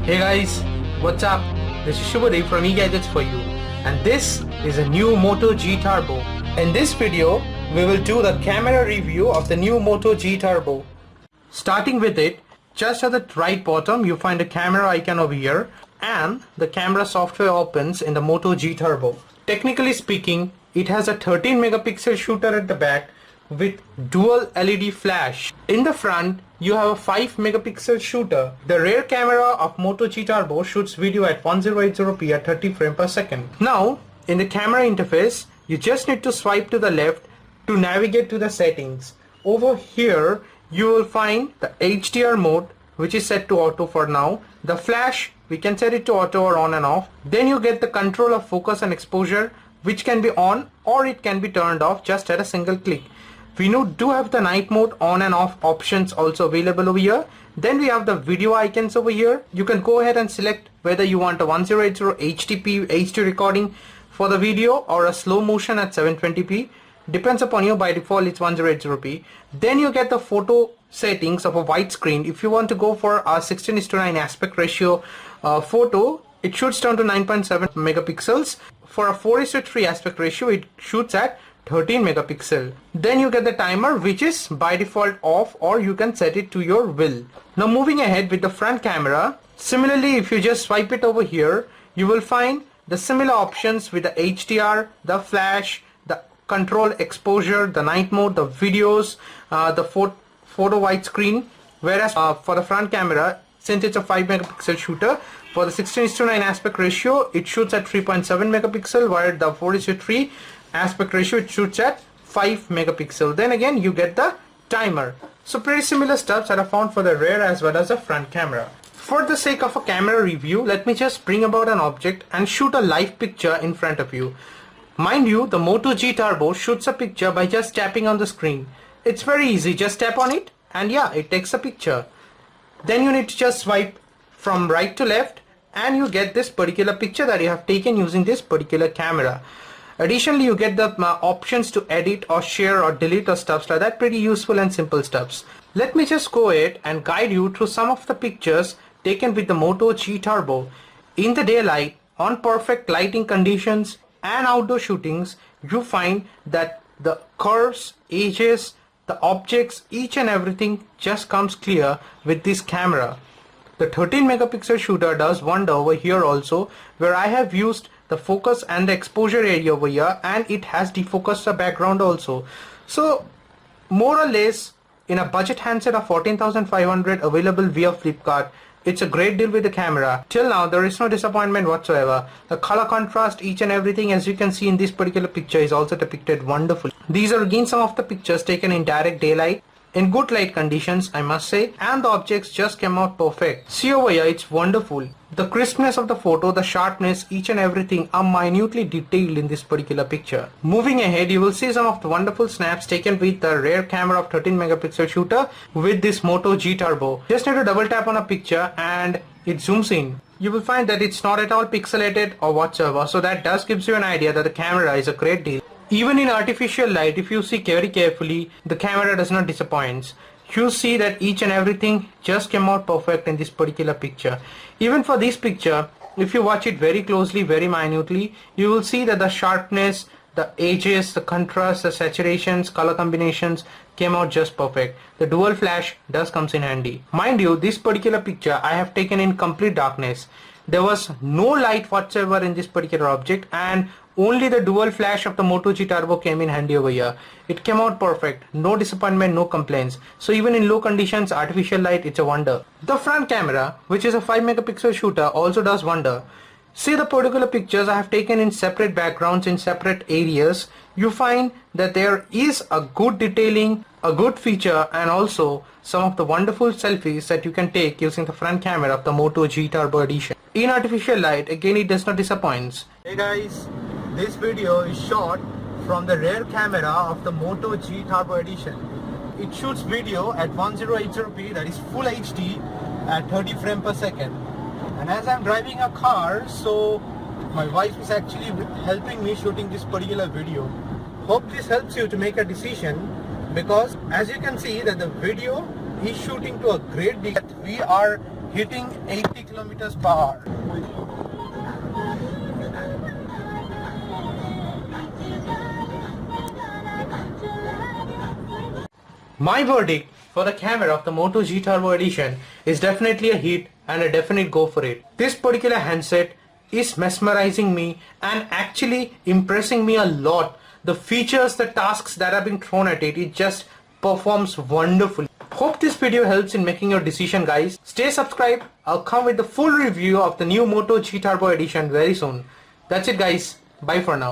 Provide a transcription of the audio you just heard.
Hey guys, what's up? This is Shubhadev from eGadgets for you, and this is a new Moto G Turbo. In this video, we will do the camera review of the new Moto G Turbo. Starting with it, just at the right bottom you find a camera icon over here, and the camera software opens in the Moto G Turbo. Technically speaking, it has a 13 megapixel shooter at the back with dual LED flash. In the front, you have a 5 megapixel shooter. The rear camera of Moto G Turbo shoots video at 1080p at 30 frames per second. Now, in the camera interface, you just need to swipe to the left to navigate to the settings. Over here, you will find the HDR mode, which is set to auto for now. The flash, we can set it to auto or on and off. Then you get the control of focus and exposure, which can be on or it can be turned off just at a single click. We do have the night mode on and off options also available over here. Then we have the video icons over here. You can go ahead and select whether you want a 1080 HDP HD recording for the video or a slow motion at 720p. Depends upon you. By default it's 1080p. Then you get the photo settings of a widescreen. If you want to go for a 16:9 aspect ratio photo, it shoots down to 9.7 megapixels. For a 4:3 aspect ratio, it shoots at 13 megapixel. Then you get the timer, which is by default off, or you can set it to your will. Now moving ahead with the front camera, similarly if you just swipe it over here, you will find the similar options with the HDR, the flash, the control exposure, the night mode, the videos, the photo widescreen. Whereas for the front camera, since it's a 5 megapixel shooter, for the 16:9 aspect ratio, it shoots at 3.7 megapixel, while the 4:3 aspect ratio, it shoots at 5 megapixel. Then again you get the timer. So pretty similar stuff that are found for the rear as well as the front camera. For the sake of a camera review, let me just bring about an object and shoot a live picture in front of you. Mind you, the Moto G Turbo shoots a picture by just tapping on the screen. It's very easy, just tap on it and yeah, it takes a picture. Then you need to just swipe from right to left and you get this particular picture that you have taken using this particular camera. Additionally, you get the options to edit or share or delete or stuff like that. Pretty useful and simple stuffs. Let me just go ahead and guide you through some of the pictures taken with the Moto G Turbo. In the daylight, on perfect lighting conditions and outdoor shootings, you find that the curves, edges, the objects, each and everything just comes clear with this camera. The 13 megapixel shooter does wonder over here also, where I have used the focus and the exposure area over here, and it has defocused the background also. So more or less in a budget handset of 14,500 available via Flipkart, it's a great deal with the camera. Till now there is no disappointment whatsoever. The color contrast, each and everything, as you can see in this particular picture, is also depicted wonderfully. These are again some of the pictures taken in direct daylight, in good light conditions I must say, and the objects just came out perfect. See over here, it's wonderful. The crispness of the photo, the sharpness, each and everything are minutely detailed in this particular picture. Moving ahead, you will see some of the wonderful snaps taken with the rear camera of 13 megapixel shooter with this Moto G Turbo. Just need to double tap on a picture and it zooms in. You will find that it's not at all pixelated or whatsoever, so that does gives you an idea that the camera is a great deal. Even in artificial light, if you see very carefully, the camera does not disappoint. You see that each and everything just came out perfect in this particular picture. Even for this picture, if you watch it very closely, very minutely, you will see that the sharpness, the edges, the contrast, the saturations, color combinations came out just perfect. The dual flash does comes in handy. Mind you, this particular picture I have taken in complete darkness. There was no light whatsoever in this particular object, and only the dual flash of the Moto G Turbo came in handy over here. It came out perfect, no disappointment, no complaints. So even in low conditions, artificial light, it's a wonder. The front camera, which is a 5 megapixel shooter, also does wonder. See the particular pictures I have taken in separate backgrounds in separate areas. You find that there is a good detailing, a good feature, and also some of the wonderful selfies that you can take using the front camera of the Moto G Turbo edition. In artificial light, again it does not disappoint. Hey guys, this video is shot from the rear camera of the Moto G Turbo edition. It shoots video at 1080p, that is full HD at 30 frames per second. And as I'm driving a car, so my wife is actually helping me shooting this particular video. Hope this helps you to make a decision, because as you can see that the video is shooting to a great degree. We are hitting 80 kilometers per hour. My verdict for the camera of the Moto G Turbo Edition is definitely a hit and a definite go for it. This particular handset is mesmerizing me and actually impressing me a lot. The features, the tasks that have been thrown at it, it just performs wonderfully. Hope this video helps in making your decision, guys. Stay subscribed. I'll come with the full review of the new Moto G Turbo Edition very soon. That's it, guys. Bye for now.